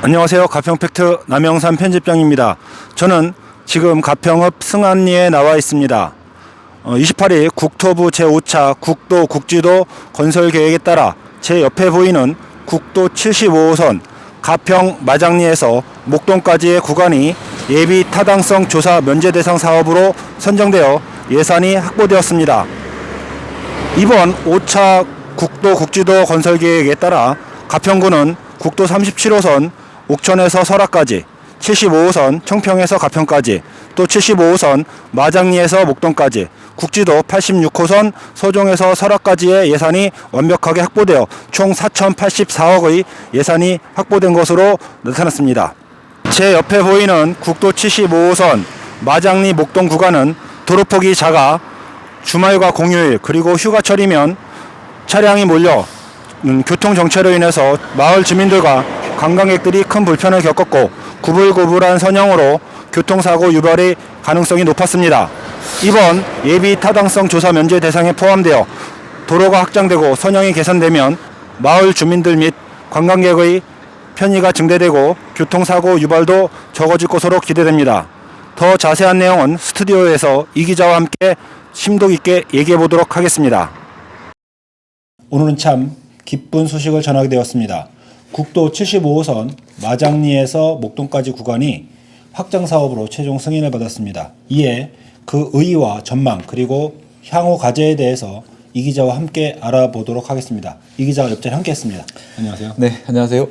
안녕하세요. 가평팩트 남영산 편집장입니다. 저는 지금 가평읍 승안리에 나와 있습니다. 28일 국토부 제5차 국도 국지도 건설 계획에 따라 제 옆에 보이는 국도 75호선 가평 마장리에서 목동까지의 구간이 예비 타당성 조사 면제 대상 사업으로 선정되어 예산이 확보되었습니다. 이번 5차 국도 국지도 건설 계획에 따라 가평구는 국도 37호선 옥천에서 설악까지, 75호선 청평에서 가평까지, 또 75호선 마장리에서 목동까지, 국지도 86호선 서종에서 설악까지의 예산이 완벽하게 확보되어 총 4,084억의 예산이 확보된 것으로 나타났습니다. 제 옆에 보이는 국도 75호선 마장리 목동 구간은 도로폭이 작아 주말과 공휴일 그리고 휴가철이면 차량이 몰려 교통정체로 인해서 마을 주민들과 관광객들이 큰 불편을 겪었고 구불구불한 선형으로 교통사고 유발의 가능성이 높았습니다. 이번 예비 타당성 조사 면제 대상에 포함되어 도로가 확장되고 선형이 개선되면 마을 주민들 및 관광객의 편의가 증대되고 교통사고 유발도 적어질 것으로 기대됩니다. 더 자세한 내용은 스튜디오에서 이 기자와 함께 심도 있게 얘기해 보도록 하겠습니다. 오늘은 참 기쁜 소식을 전하게 되었습니다. 국도 75호선 마장리에서 목동까지 구간이 확장 사업으로 최종 승인을 받았습니다. 이에 그 의의와 전망 그리고 향후 과제에 대해서 이 기자와 함께 알아보도록 하겠습니다. 이 기자와 옆자리에 함께 했습니다. 안녕하세요. 네, 안녕하세요.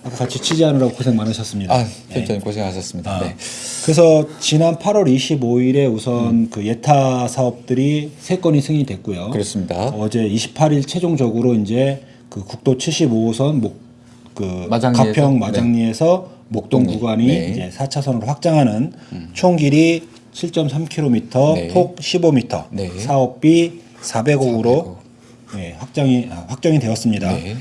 아까 같이 취재하느라고 고생 많으셨습니다. 편집장님 고생하셨습니다. 네. 그래서 지난 8월 25일에 우선 그 예타 사업들이 3건이 승인이 됐고요. 그렇습니다. 어제 28일 최종적으로 이제 그 국도 75호선 가평 마장리에서 목동 구간이 이제 4차선으로 확장하는 총 길이 7.3km, 네. 폭 15m, 네. 사업비 400억으로 확정이 되었습니다. 네.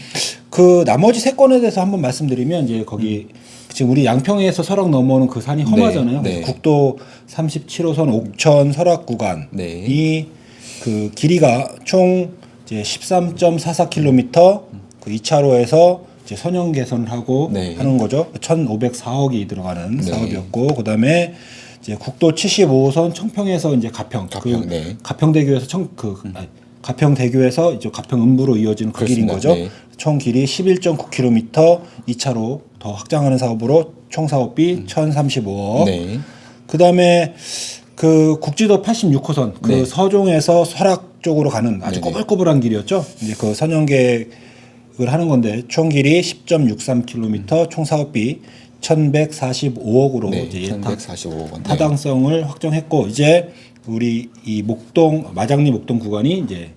그 나머지 3건에 대해서 한번 말씀드리면 이제 거기 지금 우리 양평에서 설악 넘어오는 그 산이 험하잖아요. 네. 국도 37호선 옥천 설악 구간이 그 길이가 총 이제 13.44km 그 2차로에서 이제 선형 개선을 하고 하는 거죠. 1,504억이 들어가는 사업이었고 그다음에 이제 국도 75호선 청평에서 이제 가평대교에서 가평대교에서 이제 가평 음부로 이어지는 그 길인 거죠. 총 길이 11.9km 2차로 더 확장하는 사업으로 총 사업비 1,035억. 그다음에 그 국지도 86호선 그 서종에서 설악 쪽으로 가는 아주 꼬불꼬불한 길이었죠. 이제 그 선형 계획을 하는 건데 총 길이 10.63km 총 사업비 1,145억으로 이제 1,145억 원. 타당성을 확정했고 이제 우리 이 마장리 목동 구간이 이제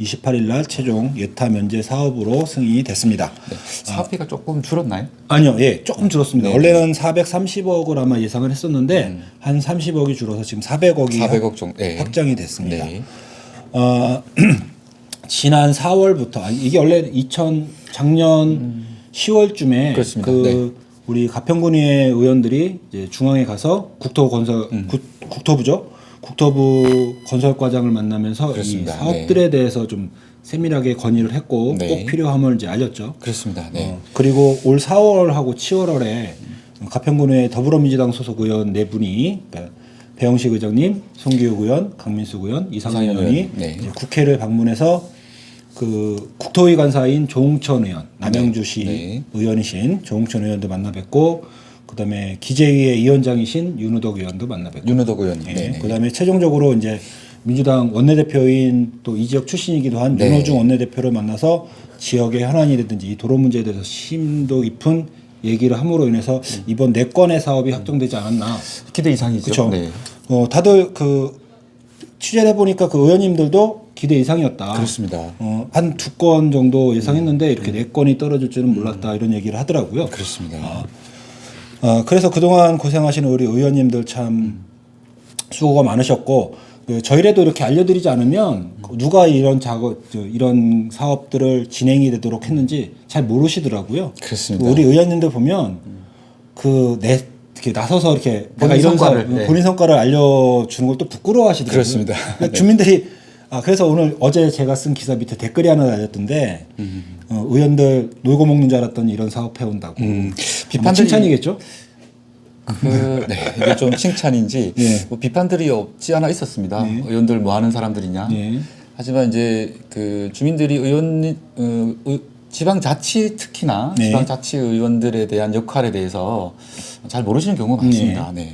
28일 날 최종 예타 면제 사업으로 승인이 됐습니다. 사업비가 조금 줄었나요? 아니요, 조금 줄었습니다. 원래는 430억을 아마 예상을 했었는데 한 30억이 줄어서 지금 400억 정도 확정이 됐습니다. 지난 4월부터 이게 원래 작년 10월쯤에 우리 가평군의 의원들이 이제 중앙에 가서 국토부 건설과장을 만나면서 이 사업들에 대해서 좀 세밀하게 건의를 했고 꼭 필요함을 이제 알렸죠. 그렇습니다. 그리고 올 4월하고 7월에 가평군의 더불어민주당 소속 의원 4분이 배영식 의장님, 송기욱 의원, 강민숙 의원, 이상현 의원이 국회를 방문해서 그 국토위 관사인 조홍천 의원, 남양주시 의원이신 조홍천 의원도 만나 뵙고 그다음에 기재위의 위원장이신 윤우덕 의원도 만나 뵙고 윤우덕 의원님. 그다음에 최종적으로 이제 민주당 원내대표인 또 이 지역 출신이기도 한 윤호중 원내대표를 만나서 지역의 현안이라든지 이 도로 문제에 대해서 심도 깊은 얘기를 함으로 인해서 이번 4건의 사업이 확정되지 않았나. 기대 이상이죠. 그렇죠. 다들 그 취재를 해보니까 그 의원님들도 기대 이상이었다. 그렇습니다. 한 2건 정도 예상했는데 이렇게 4건이 떨어질 줄은 몰랐다 이런 얘기를 하더라고요. 그렇습니다. 그래서 그동안 고생하시는 우리 의원님들 참 수고가 많으셨고 저희라도 이렇게 알려드리지 않으면 누가 이런 이런 사업들을 진행이 되도록 했는지 잘 모르시더라고요. 그렇습니다. 우리 의원님들 보면 이렇게 나서서 이렇게 내가 이런 본인 성과를 알려주는 걸 또 부끄러워하시더라고요. 그렇습니다. 주민들이 그래서 오늘 어제 제가 쓴 기사 밑에 댓글이 하나 달렸던데 의원들 놀고 먹는 줄 알았더니 이런 사업 해온다고. 비판들이 칭찬이겠죠? 네, 이게 좀 칭찬인지 예. 뭐 비판들이 없지 않아 있었습니다. 의원들 뭐 하는 사람들이냐. 예. 하지만 이제 그 주민들이 지방자치 특히나 네. 지방자치 의원들에 대한 역할에 대해서 잘 모르시는 경우가 많습니다. 네.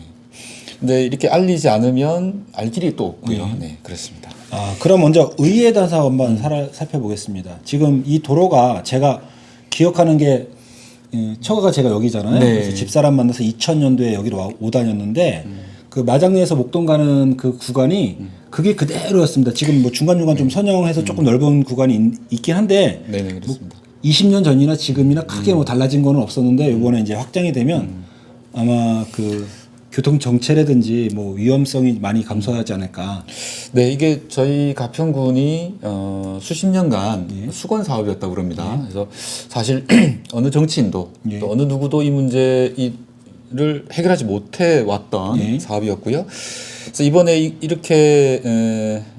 근데 이렇게 알리지 않으면 알 길이 또 없고요. 네, 그렇습니다. 그럼 먼저 의에 대한 사업 한번 살펴보겠습니다. 지금 이 도로가 제가 기억하는 게 처가가 제가 여기잖아요. 네. 그래서 집사람 만나서 2000년도에 여기로 오다녔는데 그 마장리에서 목동 가는 그 구간이 그게 그대로였습니다. 지금 뭐 중간중간 좀 선형해서 조금 넓은 구간이 있긴 한데 네, 네, 그렇습니다. 20년 전이나 지금이나 크게 뭐 달라진 거는 없었는데 이번에 이제 확장이 되면 아마 그 교통 정체라든지 뭐 위험성이 많이 감소하지 않을까. 네, 이게 저희 가평군이 수십 년간 수건 사업이었다고 그럽니다. 그래서 사실 어느 정치인도 또 어느 누구도 이 문제를 해결하지 못해 왔던 사업이었고요. 그래서 이번에 이렇게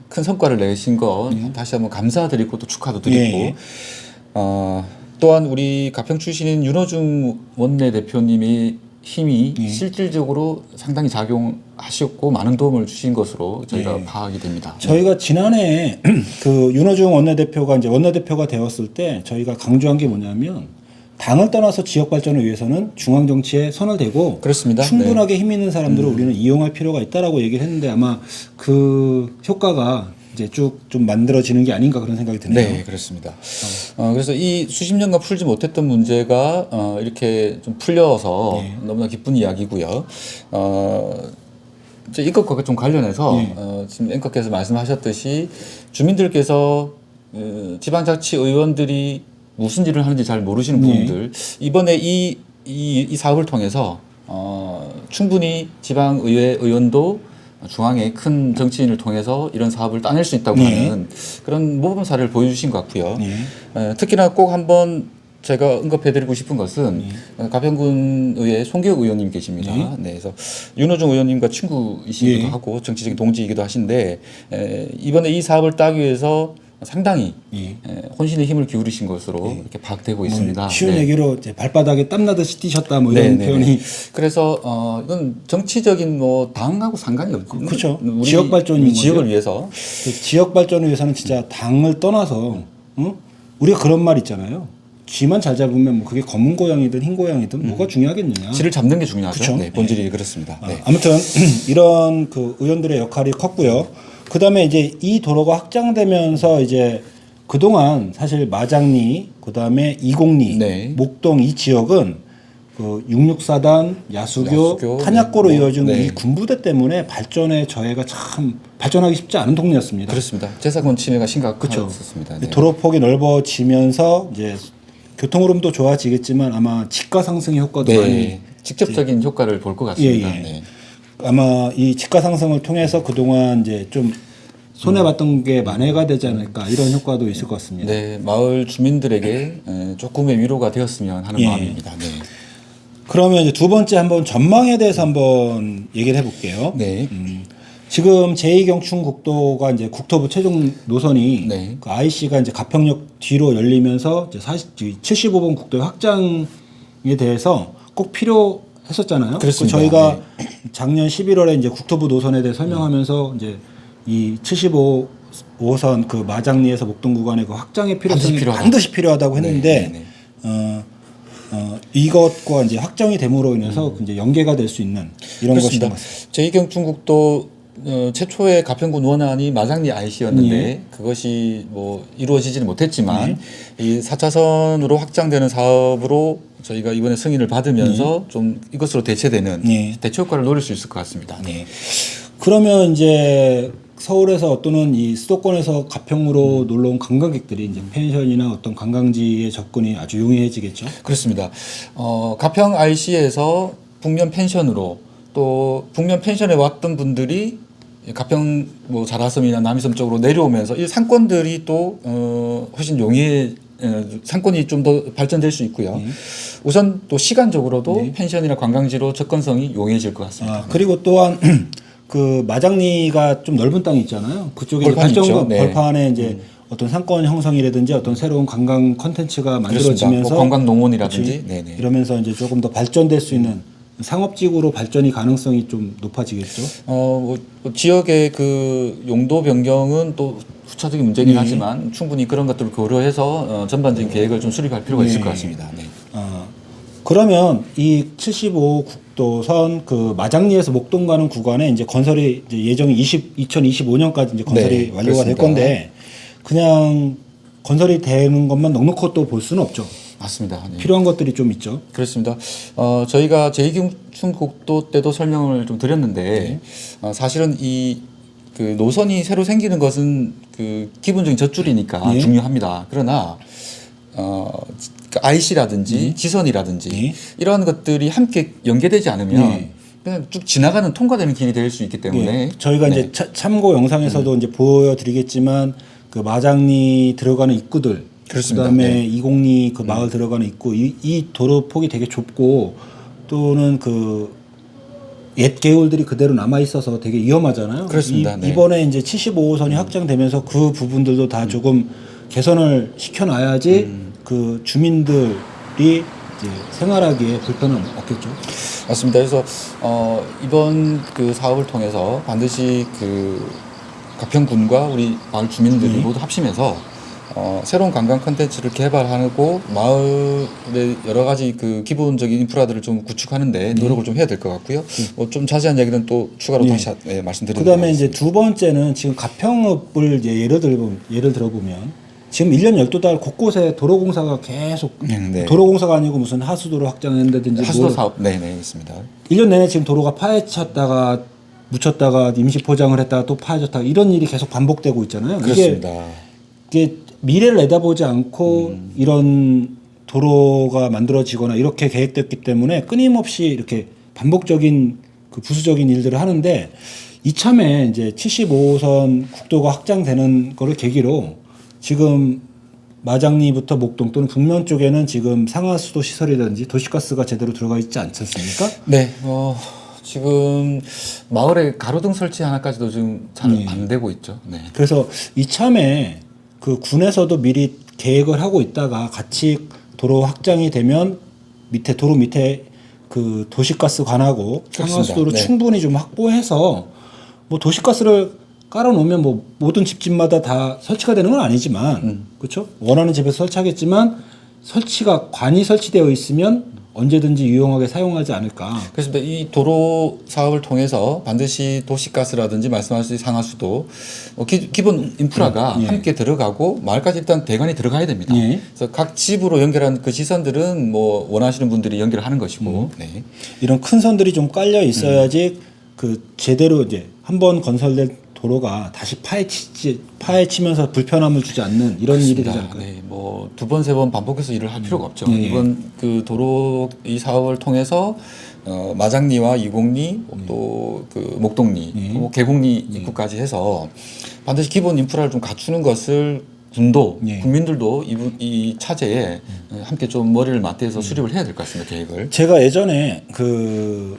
큰 성과를 내신 거 다시 한번 감사드리고 또 축하도 드리고 또한 우리 가평 출신인 윤호중 원내대표님이 힘이 실질적으로 상당히 작용하셨고 많은 도움을 주신 것으로 저희가 파악이 됩니다. 저희가 지난해 그 윤호중 원내대표가 이제 원내대표가 되었을 때 저희가 강조한 게 뭐냐면 당을 떠나서 지역 발전을 위해서는 중앙 정치에 선을 대고 그렇습니다. 충분하게 힘 있는 사람들을 우리는 이용할 필요가 있다라고 얘기를 했는데 아마 그 효과가 이제 쭉 좀 만들어지는 게 아닌가 그런 생각이 드네요. 네, 그렇습니다. 그래서 이 수십 년간 풀지 못했던 문제가 이렇게 좀 풀려서 너무나 기쁜 이야기고요. 이제 이것과 좀 관련해서 지금 앵커께서 말씀하셨듯이 주민들께서 지방자치 의원들이 무슨 일을 하는지 잘 모르시는 부분들 이번에 이 사업을 통해서 충분히 지방의회 의원도 중앙의 큰 정치인을 통해서 이런 사업을 따낼 수 있다고 하는 그런 모범 사례를 보여주신 것 같고요. 특히나 꼭 한번 제가 언급해드리고 싶은 것은 가평군 의회 송기욱 의원님 계십니다. 네, 그래서 윤호중 의원님과 친구이시기도 하고 정치적인 동지이기도 하신데 이번에 이 사업을 따기 위해서 상당히 혼신의 힘을 기울이신 것으로 이렇게 파악되고 있습니다. 쉬운 얘기로 이제 발바닥에 땀나듯이 뛰셨다 뭐 이런 표현이. 그래서 이건 정치적인 뭐 당하고 상관이 없죠. 그렇죠. 지역 발전인 지역을 위해서. 지역 발전을 위해서는 진짜 당을 떠나서 우리가 그런 말 있잖아요. 쥐만 잘 잡으면 뭐 그게 검은 고양이든 흰 고양이든 뭐가 중요하겠느냐. 쥐를 잡는 게 중요하죠. 그쵸? 네, 본질이 그렇습니다. 네. 아무튼 이런 그 의원들의 역할이 컸고요. 그다음에 이제 이 도로가 확장되면서 이제 그동안 사실 마장리, 그다음에 이곡리, 목동 이 지역은 그 664단, 야수교, 탄약고로 이어진 이 군부대 때문에 발전의 저해가 참 발전하기 쉽지 않은 동네였습니다. 그렇습니다. 재산권 침해가 심각했었습니다. 네. 도로폭이 넓어지면서 이제 교통 흐름도 좋아지겠지만 아마 집가 상승의 효과도 많이 직접적인 효과를 볼 것 같습니다. 네. 아마 이 집가 상승을 통해서 그동안 이제 좀 손해봤던 게 만회가 되지 않을까 이런 효과도 있을 것 같습니다. 네, 마을 주민들에게 조금의 위로가 되었으면 하는 마음입니다. 네. 그러면 이제 두 번째 한번 전망에 대해서 한번 얘기를 해볼게요. 네. 지금 제2경춘국도가 이제 국토부 최종 노선이 그 IC가 이제 가평역 뒤로 열리면서 이제 75번 국도의 확장에 대해서 꼭 필요했었잖아요. 그렇습니다. 저희가 작년 11월에 이제 국토부 노선에 대해 설명하면서 이제 이 75호선 그 마장리에서 목동 구간의 그 확장의 필요성이 반드시 필요하다고 했는데 이것과 이제 확정이 됨으로 인해서 이제 연계가 될 수 있는 이런 것이 된 것 같습니다. 제2경춘국도 최초의 가평군 원안이 마장리 IC였는데 그것이 뭐 이루어지지는 못했지만 이 4차선으로 확장되는 사업으로 저희가 이번에 승인을 받으면서 좀 이것으로 대체되는 대체 효과를 노릴 수 있을 것 같습니다. 그러면 이제 서울에서 또는 이 수도권에서 가평으로 놀러 온 관광객들이 이제 펜션이나 어떤 관광지의 접근이 아주 용이해지겠죠. 그렇습니다. 가평 IC에서 북면 펜션으로 또 북면 펜션에 왔던 분들이 가평 뭐 자라섬이나 남이섬 쪽으로 내려오면서 이 상권들이 또 훨씬 상권이 좀 더 발전될 수 있고요. 우선 또 시간적으로도 펜션이나 관광지로 접근성이 용이해질 것 같습니다. 그리고 또한 그 마장리가 좀 넓은 땅이 있잖아요. 그쪽에 이제 벌판 있죠. 발전구 네. 벌판에 이제 어떤 상권 형성이라든지 어떤 새로운 관광 컨텐츠가 만들어지면서 뭐 관광 농원이라든지 그렇지? 네네. 이러면서 이제 조금 더 발전될 수 있는 상업지구로 발전이 가능성이 좀 높아지겠죠. 뭐 지역의 그 용도 변경은 또 후차적인 문제긴 네. 하지만 충분히 그런 것들을 고려해서 전반적인 계획을 좀 수립할 필요가 있을 네. 것 같습니다. 네. 그러면 이 75 국도선 그 마장리에서 목동 가는 구간에 이제 건설이 이제 예정이 2025년까지 이제 건설이 네, 완료가 그렇습니다. 될 건데 그냥 건설이 되는 것만 넉넉히 또 볼 수는 없죠. 맞습니다. 네. 필요한 것들이 좀 있죠. 그렇습니다. 저희가 제2경춘국도 때도 설명을 좀 드렸는데 사실은 이 그 노선이 새로 생기는 것은 그 기본적인 젖줄이니까 네. 중요합니다. 그러나 그 IC라든지 지선이라든지 네. 이러한 것들이 함께 연계되지 않으면 네. 그냥 쭉 지나가는 통과되는 길이 될 수 있기 때문에 예, 저희가 네. 이제 참고 영상에서도 이제 보여드리겠지만 그 마장리 들어가는 입구들, 그렇습니다. 그다음에 이곡리 그 마을 들어가는 입구, 이 도로 폭이 되게 좁고 또는 그 옛 계율들이 그대로 남아 있어서 되게 위험하잖아요. 그렇습니다. 네. 이번에 이제 75호선이 확장되면서 그 부분들도 다 조금 개선을 시켜놔야지 그 주민들이 이제 생활하기에 불편은 없겠죠. 맞습니다. 그래서 이번 그 사업을 통해서 반드시 그 가평군과 우리 마을 주민들이 모두 합심해서 새로운 관광 컨텐츠를 개발하고 마을의 여러 가지 그 기본적인 인프라들을 좀 구축하는데 노력을 좀 해야 될 것 같고요. 좀 자세한 얘기는 또 추가로 다시 말씀드리도록 그다음에 하겠습니다. 이제 두 번째는 지금 가평읍을 이제 예를 들어보면 지금 1년 12달 곳곳에 도로공사가 계속 네. 도로공사가 아니고 무슨 하수도로 확장한다든지 하수도 뭐 사업 네네 있습니다. 1년 내내 지금 도로가 파헤쳤다가 묻혔다가 임시 포장을 했다가 또 파헤졌다가 이런 일이 계속 반복되고 있잖아요. 그렇습니다. 이게 미래를 내다보지 않고 이런 도로가 만들어지거나 이렇게 계획됐기 때문에 끊임없이 이렇게 반복적인 그 부수적인 일들을 하는데 이참에 이제 75호선 국도가 확장되는 거를 계기로 지금 마장리부터 목동 또는 북면 쪽에는 지금 상하수도 시설이라든지 도시가스가 제대로 들어가 있지 않지 않습니까? 네, 지금 마을에 가로등 설치 하나까지도 지금 잘 안 되고 있죠. 네. 그래서 이참에 그 군에서도 미리 계획을 하고 있다가 같이 도로 확장이 되면 도로 밑에 그 도시가스 관하고 그렇습니다. 상하수도를 네. 충분히 좀 확보해서 뭐 도시가스를 깔아놓으면 뭐 모든 집집마다 다 설치가 되는 건 아니지만 그렇죠? 원하는 집에서 설치하겠지만 관이 설치되어 있으면 언제든지 유용하게 사용하지 않을까. 그래서 이 도로 사업을 통해서 반드시 도시가스라든지 말씀하신 상하수도 기본 인프라가 함께 들어가고 마을까지 일단 대관이 들어가야 됩니다. 예. 그래서 각 집으로 연결한 그 시선들은 뭐 원하시는 분들이 연결을 하는 것이고 네. 이런 큰 선들이 좀 깔려 있어야지 그 제대로 이제 한번 건설된 도로가 다시 파헤치면서 불편함을 주지 않는 이런 일이 되지 않을까요? 네, 뭐 두 번 세 번 반복해서 일을 할 필요가 없죠. 예. 이번 그 도로 이 사업을 통해서 마장리와 이곡리 또 그 목동리, 뭐 계곡리 입구까지 해서 반드시 기본 인프라를 좀 갖추는 것을 군도 국민들도 이 차제에 함께 좀 머리를 맞대서 수립을 해야 될 것 같습니다. 계획을. 제가 예전에 그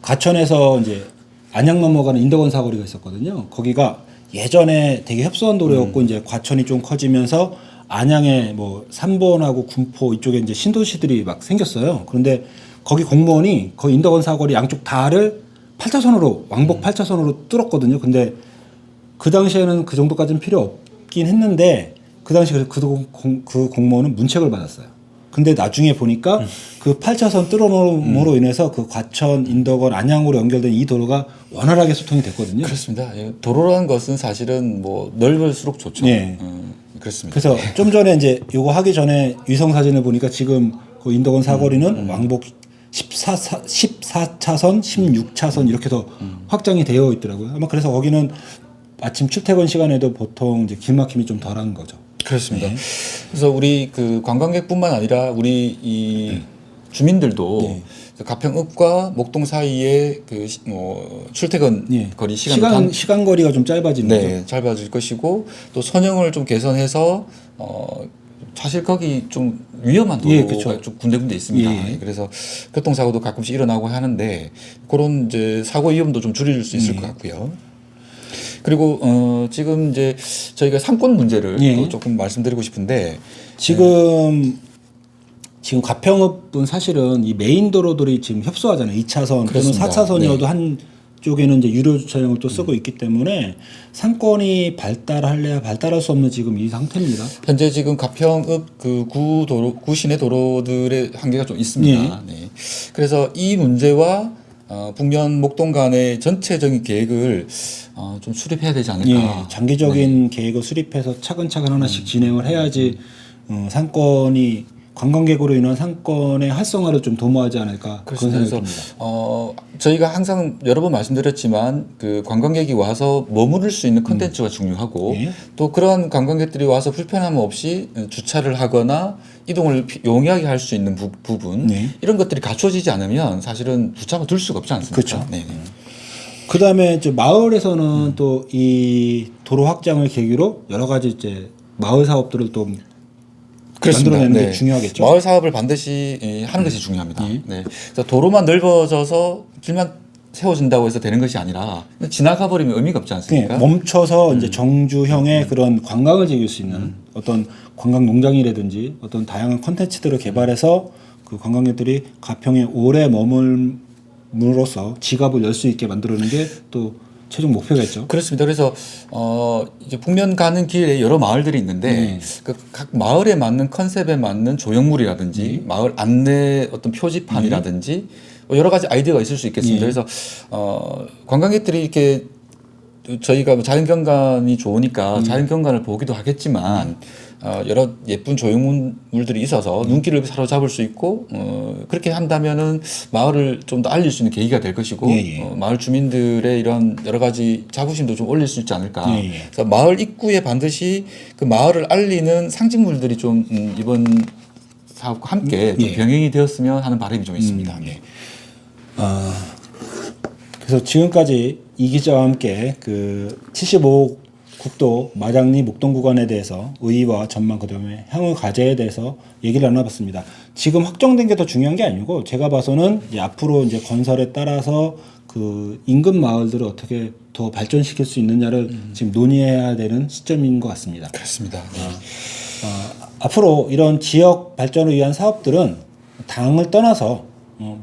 가천에서 이제 안양 넘어가는 인덕원 사거리가 있었거든요. 거기가 예전에 되게 협소한 도로였고 이제 과천이 좀 커지면서 안양에 뭐 삼본하고 군포 이쪽에 이제 신도시들이 막 생겼어요. 그런데 거기 공무원이 거의 인덕원 사거리 양쪽 다를 8차선으로 왕복 8차선으로 뚫었거든요. 근데 그 당시에는 그 정도까지는 필요 없긴 했는데 그 당시에 그 공무원은 문책을 받았어요. 근데 나중에 보니까 그 8차선 뚫어놓음으로 인해서 그 과천, 인덕원, 안양으로 연결된 이 도로가 원활하게 소통이 됐거든요. 그렇습니다. 예, 도로라는 것은 사실은 뭐 넓을수록 좋죠. 예. 그렇습니다. 그래서 좀 전에 이제 요거 하기 전에 위성 사진을 보니까 지금 그 인덕원 사거리는 왕복 14차선, 16차선 이렇게 더 확장이 되어 있더라고요. 아마 그래서 거기는 아침 출퇴근 시간에도 보통 이제 길막힘이 좀 덜한 거죠. 그렇습니다. 그래서 우리 그 관광객뿐만 아니라 우리 이 주민들도 가평읍과 목동 사이에 그 출퇴근 거리 시간 거리가 좀 짧아지는 거죠. 짧아질 것이고 또 선형을 좀 개선해서 사실 거기 좀 위험한 예, 도로가 그렇죠. 좀 군데군데 있습니다. 예, 예. 그래서 교통사고도 가끔씩 일어나고 하는데 그런 이제 사고 위험도 좀 줄일 수 있을 예. 것 같고요. 그리고 지금 이제 저희가 상권 문제를 예. 또 조금 말씀드리고 싶은데 지금 가평읍은 사실은 이 메인 도로들이 지금 협소하잖아요. 2차선 또는 그렇습니다. 4차선이어도 네. 한 쪽에는 이제 유료 주차장을 또 쓰고 있기 때문에 상권이 발달할래야 발달할 수 없는 지금 이 상태입니다. 현재 지금 가평읍 그 구 시내 도로들의 한계가 좀 있습니다. 네. 그래서 이 문제와 북면 목동 간의 전체적인 계획을 좀 수립해야 되지 않을까. 예, 장기적인 계획을 수립해서 차근차근 하나씩 진행을 해야지 상권이 관광객으로 인한 상권의 활성화를 좀 도모하지 않을까 그런 그렇습니다. 생각이 그래서 듭니다. 저희가 항상 여러 번 말씀드렸지만 그 관광객이 와서 머무를 수 있는 컨텐츠가 중요하고 예. 또 그런 관광객들이 와서 불편함 없이 주차를 하거나 이동을 용이하게 할 수 있는 부분 네. 이런 것들이 갖춰지지 않으면 사실은 붙잡아 둘 수가 없지 않습니까? 그렇죠. 네네. 그다음에 저 마을에서는 또 이 도로 확장을 계기로 여러 가지 이제 마을 사업들을 또 만들어내는 게 중요하겠죠. 마을 사업을 반드시 하는 것이 중요합니다. 네. 그래서 도로만 넓어져서 길만 세워진다고 해서 되는 것이 아니라 지나가 버리면 의미가 없지 네, 않습니까? 멈춰서 이제 정주형의 그런 관광을 즐길 수 있는 어떤 관광 농장이라든지 어떤 다양한 컨텐츠들을 개발해서 그 관광객들이 가평에 오래 머물므로써 지갑을 열 수 있게 만들어내는 게 또 최종 목표겠죠. 그렇습니다. 그래서 이제 북면 가는 길에 여러 마을들이 있는데 그 각 마을에 맞는 컨셉에 맞는 조형물이라든지 마을 안내 어떤 표지판이라든지 뭐 여러 가지 아이디어가 있을 수 있겠습니다. 그래서 관광객들이 이렇게 저희가 자연경관이 좋으니까 자연경관을 보기도 하겠지만 여러 예쁜 조형물들이 있어서 눈길을 사로잡을 수 있고 그렇게 한다면은 마을을 좀 더 알릴 수 있는 계기가 될 것이고 마을 주민들의 이런 여러 가지 자부심도 좀 올릴 수 있지 않을까. 그래서 마을 입구에 반드시 그 마을을 알리는 상징물들이 좀 이번 사업과 함께 좀 병행이 되었으면 하는 바람이 좀 있습니다. 그래서 지금까지 이 기자와 함께 그 75 국도 마장리 목동 구간에 대해서 의의와 전망 그다음에 향후 과제에 대해서 얘기를 나눠봤습니다. 지금 확정된 게 더 중요한 게 아니고 제가 봐서는 이제 앞으로 이제 건설에 따라서 그 인근 마을들을 어떻게 더 발전시킬 수 있느냐를 지금 논의해야 되는 시점인 것 같습니다. 그렇습니다. 앞으로 이런 지역 발전을 위한 사업들은 당을 떠나서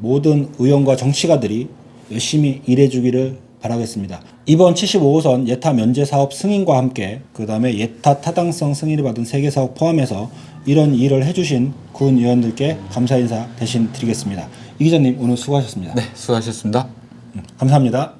모든 의원과 정치가들이 열심히 일해주기를 바라겠습니다. 이번 75호선 예타 면제 사업 승인과 함께 그 다음에 예타 타당성 승인을 받은 3개 사업 포함해서 이런 일을 해주신 군 의원들께 감사 인사 대신 드리겠습니다. 이 기자님 오늘 수고하셨습니다. 네, 수고하셨습니다. 감사합니다.